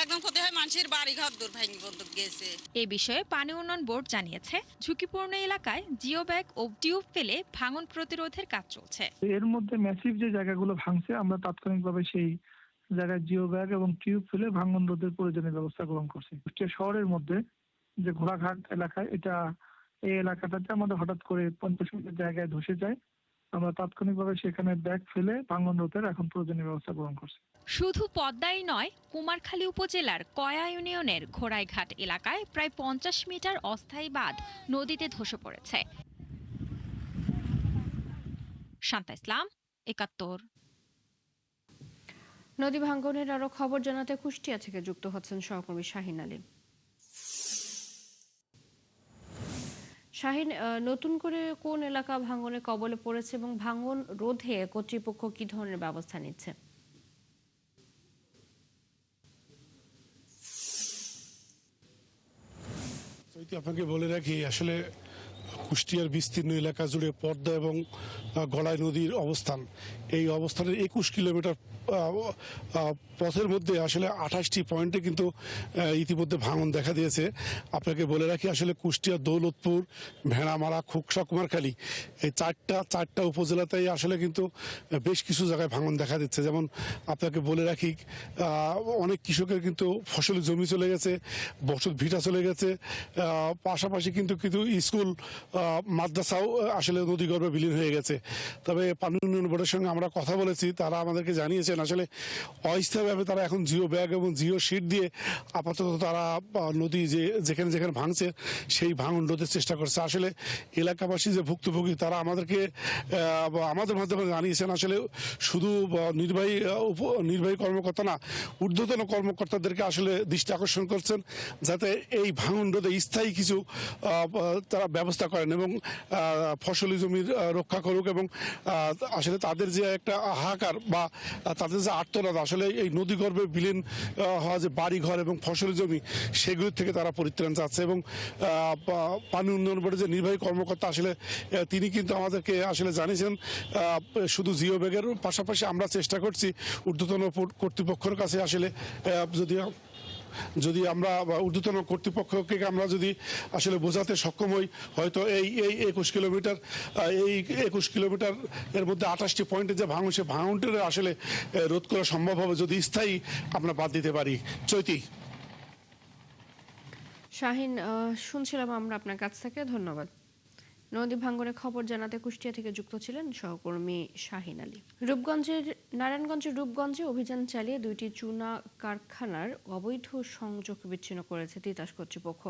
একদম ক্ষতি হয়, মানুষের বাড়ি ঘর দূর ভাঙি বন্ধক গেছে। এ বিষয়ে পানি উন্নয়ন বোর্ড জানিয়েছে, ঝুঁকিপূর্ণ এলাকায় জিও ব্যাগ ও টিউব ফেলে ভাঙন প্রতিরোধের কাজ চলছে। এর মধ্যে ম্যাসিভ যে জায়গাগুলো ভাঙছে, আমরা তাৎক্ষণিকভাবে সেই জায়গায় জিও ব্যাগ এবং টিউব ফেলে ভাঙন রোধের প্রয়োজনীয় ব্যবস্থা গ্রহণ করছি। কুষ্টিয়া শহরের মধ্যে যে ঘোড়াঘাট এলাকায়, এই এলাকাটাতে আমাদের হঠাৎ করে 50 মিটার জায়গায় ধসে যায়। আমরা তাৎক্ষণিকভাবে সেখানে ব্যাগ ফেলে ভাঙন রোধের এখন প্রয়োজনীয় ব্যবস্থা গ্রহণ করছি। শুধু পদ্মাই নয়, কুমারখালী উপজেলার কয়া ইউনিয়নের ঘোড়াইঘাট এলাকায় প্রায় 50 মিটার অস্থায়ী বাঁধ নদীতে ধসে পড়েছে। শান্তা ইসলাম, 71। নদী ভাঙ্গনের আরো খবর জানাতে কুষ্টিয়া থেকে যুক্ত হচ্ছেন সহকর্মী শাহিন আলী। শাহিন, নতুন করে কোন এলাকা ভাঙ্গনের কবলে পড়েছে এবং ভাঙ্গন রোধে কর্তৃপক্ষ কি ধরনের ব্যবস্থা নিচ্ছে? আপনাকে বলে রাখি, আসলে কুষ্টিয়ার বিস্তীর্ণ এলাকা জুড়ে পদ্মা এবং গড়াই নদীর অবস্থান। এই অবস্থানের 21 কিলোমিটার পথের মধ্যে আসলে 28টি পয়েন্টে কিন্তু ইতিমধ্যে ভাঙন দেখা দিয়েছে। আপনাকে বলে রাখি, আসলে কুষ্টিয়া, দৌলতপুর, ভেড়ামারা, খোকসা, কুমারখালী এই চারটা উপজেলাতেই আসলে কিন্তু বেশ কিছু জায়গায় ভাঙন দেখা দিচ্ছে। যেমন আপনাকে বলে রাখি, অনেক কৃষকের কিন্তু ফসলি জমি চলে গেছে, বসত ভিটা চলে গেছে, পাশাপাশি কিন্তু স্কুল, মাদ্রাসাও আসলে নদীগর্ভে বিলীন হয়ে গেছে। তবে পানি উন্নয়ন বোর্ডের সঙ্গে আমরা কথা বলেছি, তারা আমাদেরকে জানিয়েছেন আসলে অস্থায়ীভাবে তারা এখন জিও ব্যাগ এবং জিও শিট দিয়ে আপাতত তারা নদী যেখানে যেখানে ভাঙছে সেই ভাঙন রোধের চেষ্টা করছে। আসলে এলাকাবাসী যে ভুক্তভোগী, তারা আমাদের মাধ্যমে জানিয়েছেন আসলে শুধু নির্বাহী কর্মকর্তা না, ঊর্ধ্বতন কর্মকর্তাদেরকে আসলে দৃষ্টি আকর্ষণ করছেন যাতে এই ভাঙন রোধে স্থায়ী কিছু তারা ব্যবস্থা করেন এবং ফসলি জমির রক্ষা করুক। এবং আসলে তাদের যে একটা হাহাকার বা তাদের যে আর্তনাদ, আসলে এই নদীগর্ভে বিলীন হওয়া যে বাড়িঘর এবং ফসলি জমি, সেগুলির থেকে তারা পরিত্রাণ চাচ্ছে। এবং পানি উন্নয়ন বোর্ডের যে নির্বাহী কর্মকর্তা আসলে তিনি কিন্তু আমাদেরকে আসলে জানিয়েছেন শুধু জিও ব্যাগের পাশাপাশি আমরা চেষ্টা করছি ঊর্ধ্বতন কর্তৃপক্ষের কাছে আসলে যদি আমরা ঊর্ধ্বতন কর্তৃপক্ষকে আমরা যদি আসলে বোঝাতে সক্ষম হই, হয়তো এই 21 কিলোমিটার এর মধ্যে 28টি পয়েন্টে যে ভাঙন, সে ভাঙনটা আসলে রোধ করা সম্ভব হবে যদি স্থায়ী আমরা বাদ দিতে পারি। চৈতি। শাহিন, শুনছিলাম আমরা আপনার কাছ থেকে, ধন্যবাদ। নদী ভাঙ্গনের খবর জানাতে কুষ্টিয়া থেকে যুক্ত ছিলেন সহকর্মী শাহিন আলী। নারায়ণগঞ্জের রূপগঞ্জে অভিযান চালিয়ে 2টি চুনা কারখানার অবৈধ সংযোগ বিচ্ছিন্ন করেছে তিতাস কর্তৃপক্ষ।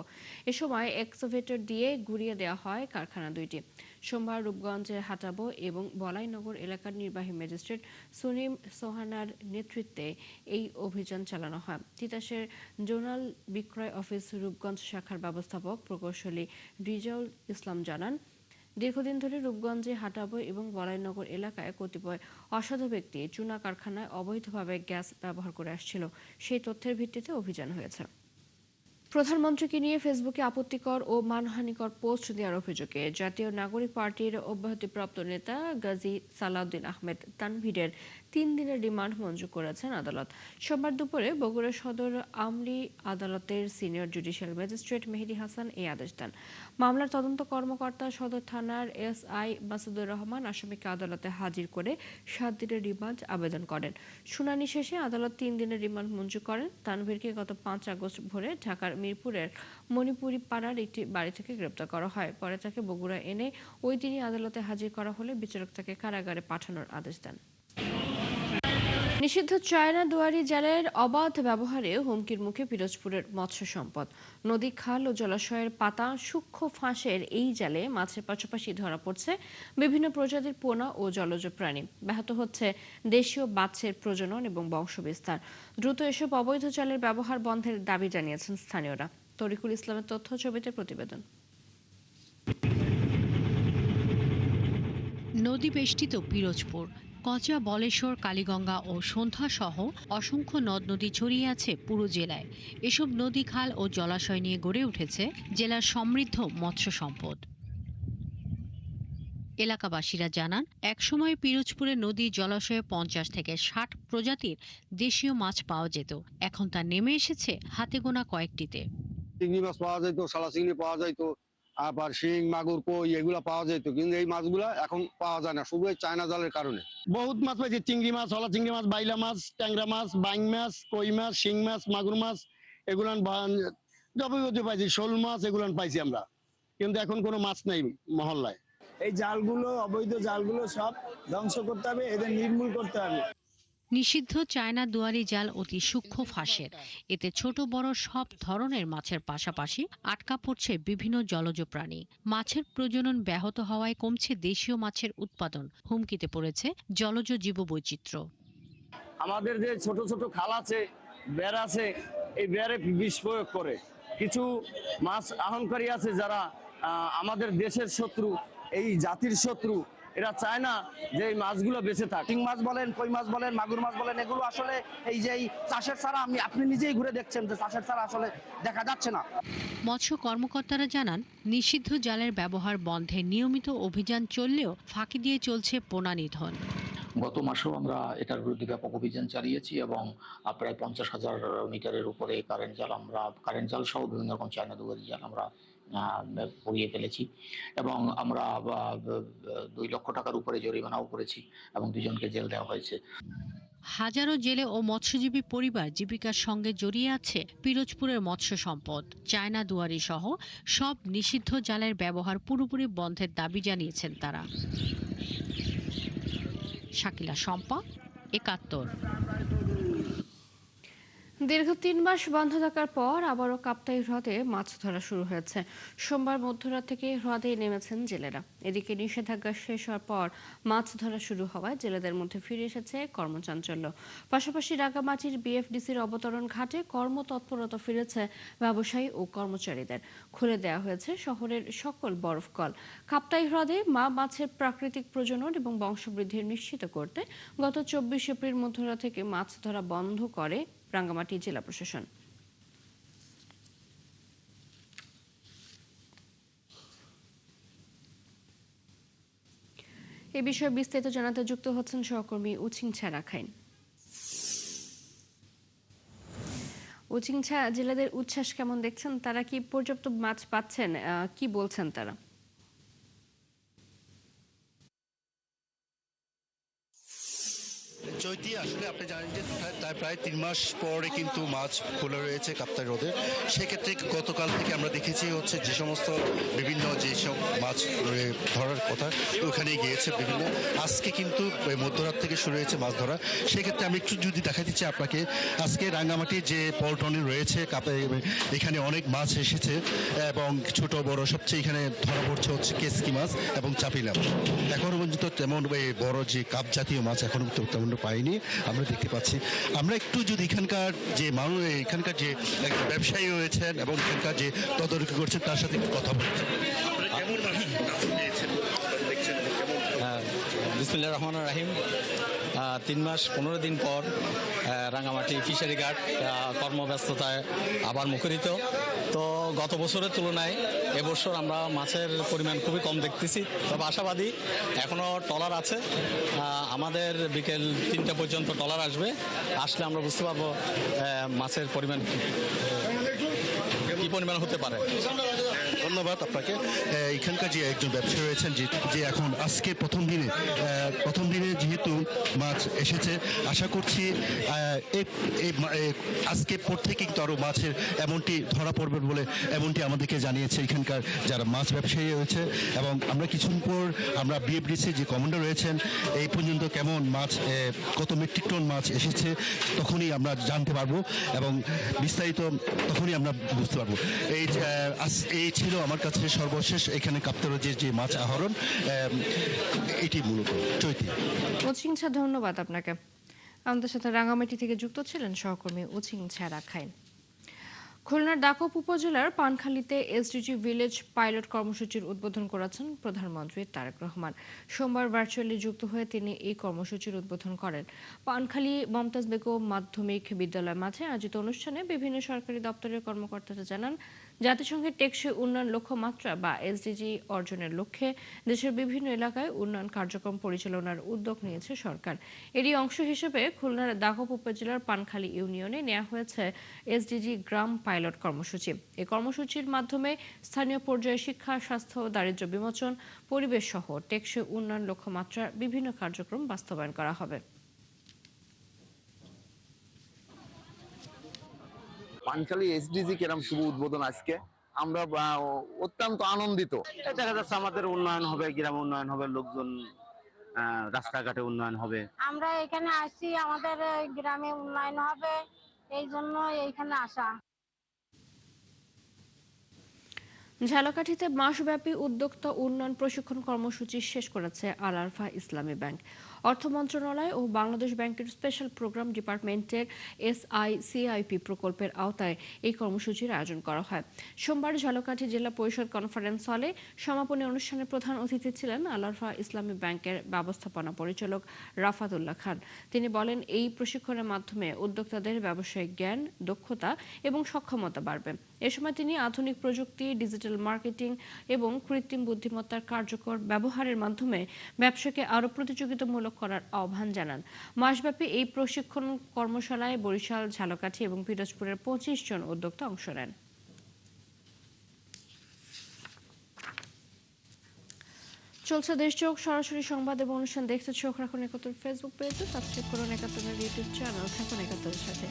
এ সময় এক্সকাভেটর দিয়ে গুড়িয়ে দেওয়া হয় কারখানা 2টি। সোমবার রূপগঞ্জের হাটাবো এবং বলাইনগর এলাকার নির্বাহী ম্যাজিস্ট্রেট সুনিম সোহানার নেতৃত্বে এই অভিযান চালানো হয়। তিতাসের জোনাল বিক্রয় অফিস রূপগঞ্জ শাখার ব্যবস্থাপক প্রকৌশলী রিজাউল ইসলাম জানান, দীর্ঘদিন ধরে রূপগঞ্জে হাটাবো এবং বলাইনগর এলাকায় কতিপয় অসাধু ব্যক্তি চুনা কারখানায় অবৈধভাবে গ্যাস ব্যবহার করে আসছিল। সেই তথ্যের ভিত্তিতে অভিযান হয়েছে। প্রধানমন্ত্রীকে নিয়ে ফেসবুকে আপত্তিকর ও মানহানিকর পোস্ট দেওয়ার অভিযোগে জাতীয় নাগরিক পার্টির অব্যাহতিপ্রাপ্ত নেতা গাজী সালাউদ্দিন আহমেদ তানভীরের 3 দিনের রিমান্ড মঞ্জুর করেছেন আদালত। সোমবার দুপুরে বগুড়া সদর আমলি আদালতের সিনিয়র জুডিশিয়াল ম্যাজিস্ট্রেট মেহেদী হাসান এই আদেশ দেন। মামলার তদন্ত কর্মকর্তা সদর থানার SI মাসুদুর রহমান আসামিকে আদালতে হাজির করে 7 দিনের রিমান্ড আবেদন করেন। শুনানি শেষে আদালত 3 দিনের রিমান্ড মঞ্জুর করেন। তানভীরকে গত 5 আগস্ট ভোরে ঢাকার মিরপুরের মণিপুরি পাড়ার একটি বাড়ি থেকে গ্রেপ্তার করা হয়। পরে তাকে বগুড়া এনে ওই দিনই আদালতে হাজির করা হলে বিচারক তাকে কারাগারে পাঠানোর আদেশ দেন। নিষিদ্ধ চায়না দুয়ারি জালের অবাধ ব্যবহারে হুমকির মুখে পিরোজপুরের মৎস্য সম্পদ। নদী, খাল ও জলাশয়ের পাতা সূক্ষ্ম ফাঁসের এই জালে মাছের পাশাপাশি ধরা পড়ছে বিভিন্ন প্রজাতির পোনা ও জলজ প্রাণী। ব্যাহত হচ্ছে দেশীয় মাছের প্রজনন এবং বংশবিস্তার। দ্রুত এসব অবৈধ জালের ব্যবহার বন্ধের দাবি জানিয়েছেন স্থানীয়রা। তরিকুল ইসলামের তথ্য ছবিতে প্রতিবেদন। নদী বেষ্টিত পিরোজপুর, কচা, বলেশ্বর, কালীগঙ্গা ও সন্ধ্যা সহ অসংখ্য নদ নদী ছড়িয়ে আছে পুরো জেলায়। এসব নদী, খাল ও জলাশয় নিয়ে গড়ে উঠেছে জেলার সমৃদ্ধ মৎস্য সম্পদ। এলাকাবাসীরা জানান, একসময় পিরোজপুরে নদী, জলাশয়ে 50 থেকে 60 প্রজাতির দেশীয় মাছ পাওয়া যেত। এখন তা নেমে এসেছে হাতে গোনা কয়েকটিতে। চিংড়ি মাছ পাওয়া যেত, সালা চিংড়ি পাওয়া যেত, আবার শিং, মাগুর, কই এগুলা পাওয়া যেত, কিন্তু এই মাছগুলা এখন পাওয়া যায় না, শুধু এই চায়না জালের কারণে। বহুত মাছ পাইছি, চিংড়ি মাছ, হলা চিংড়ি মাছ, বাইলা মাছ, ট্যাংরা মাছ, বাইং মাছ, কই মাছ, শিং মাছ, মাগুর মাছ, এগুলান যাবতীয় পাইছি, শোল মাছ এগুলান পাইছি আমরা, কিন্তু এখন কোনো মাছ নেই মহল্লায়। এই জালগুলো, অবৈধ জালগুলো সব ধ্বংস করতে হবে, এদের নির্মূল করতে হবে। নিষিদ্ধ চায়না দুয়ারি জাল অতি সূক্ষ্ম ফাঁসের। এতে ছোট বড় সব ধরনের মাছের পাশাপাশি আটকা পড়ছে বিভিন্ন জলজ প্রাণী। মাছের প্রজনন ব্যাহত হওয়ায় কমছে দেশীয় মাছের উৎপাদন। হুমকিতে পড়েছে জলজ জীববৈচিত্র্য। আমাদের যে ছোট ছোট খাল আছে, বের আছে, এই বেরে বিষ প্রয়োগ করে কিছু মাছ আহরণকারী আছে যারা আমাদের দেশের শত্রু, এই জাতির শত্রু। এরা চায় না যে এই মাছগুলো বেঁচে থাক। শিং মাছ বলেন, কই মাছ বলেন, মাগুর মাছ বলেন, এগুলো আসলে এই যে চাষের ছাড়া আপনি নিজেই ঘুরে দেখছেন যে চাষের ছাড়া আসলে দেখা যাচ্ছে না। মৎস্য কর্মকর্তারা জানান, নিষিদ্ধ জালের ব্যবহার বন্ধে নিয়মিত অভিযান চললেও ফাঁকি দিয়ে চলছে পোনা নিধন। গত মাসেও আমরা এটার বিরুদ্ধে ব্যাপক অভিযান চালিয়েছি এবং প্রায় 50,000 মিটারের উপরে কারেন্ট জাল সহ বিভিন্ন রকম চায়না দুয়ারি জাল আমরা পরিয়ে ফেলেছি এবং আমরা 2 লক্ষ টাকার উপরে জরিমানাও করেছি এবং 2 জনকে জেল দেওয়া হয়েছে। হাজারো জেলে ও মৎস্যজীবী পরিবার জীবিকার সঙ্গে জড়িয়ে আছে পিরোজপুরের মৎস্য সম্পদ। চায়না দুয়ারি সহ সব নিষিদ্ধ জালের ব্যবহার পুরোপুরি বন্ধের দাবি জানিয়েছেন তারা। শাকিলা শম্পা, 71। দীর্ঘ 3 মাস বন্ধ থাকার পর আবারও কাপ্তাই হ্রদে মাছ ধরা শুরু হয়েছে। সোমবার মধ্যরাত থেকে হ্রদে নেমেছেন জেলেরা। এদিকে নিষেধাজ্ঞা শেষ হওয়ার পর মাছ ধরা শুরু হওয়ায় জেলেদের মধ্যে ফিরে এসেছে কর্মচাঞ্চল্য। পাশাপাশি রাঙ্গামাটির BFDCর অবতরণ ঘাটে কর্মতৎপরতা ফিরেছে ব্যবসায়ী ও কর্মচারীদের। খুলে দেওয়া হয়েছে শহরের সকল বরফ কল। কাপ্তাই হ্রদে মাছের প্রাকৃতিক প্রজনন এবং বংশবৃদ্ধি নিশ্চিত করতে গত 24 এপ্রিল মধ্যরাত থেকে মাছ ধরা বন্ধ করে রাঙ্গামাটি জেলা প্রশাসন। এ বিষয়ে বিস্তারিত জানাতে যুক্ত হচ্ছেন সহকর্মী উচিংছা রাখাইন। উচিংছা, জেলেদের উচ্ছ্বাস কেমন দেখছেন? তারা কি পর্যাপ্ত মাছ পাচ্ছেন? কি বলছেন তারা? চৈতি আসলে আপনি জানেন যে তাই প্রায় 3 মাস পরে কিন্তু মাছ খোলা রয়েছে কাপ্তাই হ্রদে। সেক্ষেত্রে গতকাল থেকে আমরা দেখেছি হচ্ছে যে সমস্ত বিভিন্ন যেসব মাছ ধরার কথা ওখানে গিয়েছে বিভিন্ন। আজকে কিন্তু মধ্যরাত থেকে শুরু হয়েছে মাছ ধরা। সেক্ষেত্রে আমি একটু যদি দেখা দিচ্ছি আপনাকে, আজকে রাঙ্গামাটির যে পল্টনে রয়েছে এখানে অনেক মাছ এসেছে এবং ছোট বড় সবচেয়ে এখানে ধরা পড়ছে হচ্ছে কেসকি মাছ এবং চাপিলা। এখনো পর্যন্ত তেমন বড় যে কাপ জাতীয় মাছ এখনো তেমন পাইনি আমরা দেখতে পাচ্ছি। আমরা একটু যদি এখানকার যে মানুষ এখানকার যে ব্যবসায়ী রয়েছেন এবং এখানকার যে তদারকি করছেন তার সাথে একটু কথা বলছি। বিসমিল্লাহির রহমানির রহিম। 3 মাস 15 দিন পর রাঙ্গামাটি ফিশারি ঘাট কর্মব্যস্ততায় আবার মুখরিত। তো গত বছরের তুলনায় এবছর আমরা মাছের পরিমাণ খুবই কম দেখতেছি, তবে আশাবাদী এখনও ট্রলার আছে। আমাদের বিকেল 3টা পর্যন্ত ট্রলার আসবে, আসলে আমরা বুঝতে পারবো মাছের পরিমাণ কি পরিমাণ হতে পারে। ধন্যবাদ আপনাকে। এখানকার যে একজন ব্যবসায়ী রয়েছেন যে এখন আজকে প্রথম দিনে যেহেতু মাছ এসেছে, আশা করছি আজকে পর থেকে কিন্তু আরও মাছের এমনটি ধরা পড়বে বলে এমনটি আমাদেরকে জানিয়েছে এখানকার যারা মাছ ব্যবসায়ী রয়েছে। এবং আমরা কিছুক্ষণ পর আমরা বিএফডিসি যে কমান্ডার রয়েছেন এই পর্যন্ত কেমন মাছ কত মেট্রিক টন মাছ এসেছে তখনই আমরা জানতে পারবো এবং বিস্তারিত তখনই আমরা বুঝতে পারবো। এই ছিল আমার কাছে সর্বশেষ এখানে কাপ্তাই হ্রদের যে মাছ আহরণ, এটি মূলত। চৈতি উচিংছা, ধন্যবাদ আপনাকে। আমাদের সাথে রাঙ্গামাটি থেকে যুক্ত ছিলেন সহকর্মী উচিংছা রাখাইন। খুলনার দাকপ উপজেলার পানখালীতে এসডিজি ভিলেজ পাইলট কর্মসূচির উদ্বোধন করেছেন প্রধানমন্ত্রী তারেক রহমান। সোমবার ভার্চুয়ালি যুক্ত হয়ে তিনি এই কর্মসূচির উদ্বোধন করেন। পানখালী মমতাজ বেগম মাধ্যমিক বিদ্যালয় মাঠে আয়োজিত অনুষ্ঠানে বিভিন্ন সরকারি দপ্তরের কর্মকর্তারা জানান, জাতিসংঘের টেকসই উন্নয়ন লক্ষ্যমাত্রা বা এসডিজি অর্জনের লক্ষ্যে দেশের বিভিন্ন এলাকায় উন্নয়ন কার্যক্রম পরিচালনার উদ্যোগ নিয়েছে সরকার। এরই অংশ হিসেবে খুলনার দাকপ উপজেলার পানখালী ইউনিয়নে নেওয়া হয়েছে এসডিজি গ্রাম পাইলট কর্মসূচি। এই কর্মসূচির মাধ্যমে স্থানীয় পর্যায়ে শিক্ষা, স্বাস্থ্য, দারিদ্র্য বিমোচন, পরিবেশ সহ টেকসই উন্নয়ন লক্ষ্যমাত্রার বিভিন্ন কার্যক্রম বাস্তবায়ন করা হবে। পানখালী এসডিজি কেরাম শুভ উদ্বোধন আজকে, আমরা অত্যন্ত আনন্দিত। দেখা যাচ্ছে আমাদের উন্নয়ন হবে, গ্রাম উন্নয়ন হবে, লোকজন রাস্তাঘাটে উন্নয়ন হবে। আমরা এখানে আসছি, আমাদের গ্রামে উন্নয়ন হবে, এই জন্য এইখানে আসা। ঝালকাঠিতে মাসব্যাপী উদ্যোক্তা উন্নয়ন প্রশিক্ষণ কর্মসূচি শেষ করেছে আল আরফা ইসলামী ব্যাংক। অর্থ মন্ত্রণালয় ও বাংলাদেশ ব্যাংকের স্পেশাল প্রোগ্রাম ডিপার্টমেন্টের SICIP প্রকল্পের আওতায় এই কর্মসূচির আয়োজন করা হয়। সোমবার ঝালকাঠি জেলা পরিষদ কনফারেন্স হলে সমাপনী অনুষ্ঠানে প্রধান অতিথি ছিলেন আল আরফা ইসলামী ব্যাংকের ব্যবস্থাপনা পরিচালক রাফাতুল্লাহ খান। তিনি বলেন, এই প্রশিক্ষণের মাধ্যমে উদ্যোক্তাদের ব্যবসায়িক জ্ঞান, দক্ষতা এবং সক্ষমতা বাড়বে। এ সময় তিনি আধুনিক প্রযুক্তি, ডিজিটাল মার্কেটিং এবং কৃত্রিম বুদ্ধিমত্তার কার্যকর ব্যবহারের মাধ্যমে ব্যবসাকে আরও প্রতিযোগিতামূলক করার আহ্বান জানান। মাসব্যাপী এই প্রশিক্ষণ কর্মশালায় বরিশাল, ঝালকাঠি এবং পিরোজপুরের 25 জন উদ্যোক্তা অংশ নেন। চলছে দেশ চোখ সরাসরি সংবাদ এবং অনুষ্ঠান দেখতে চোখ রাখুন ৭১ ফেসবুক পেজে, সাবস্ক্রাইব করুন ৭১ ইউটিউব চ্যানেল। থাকুন ৭১ সাথে।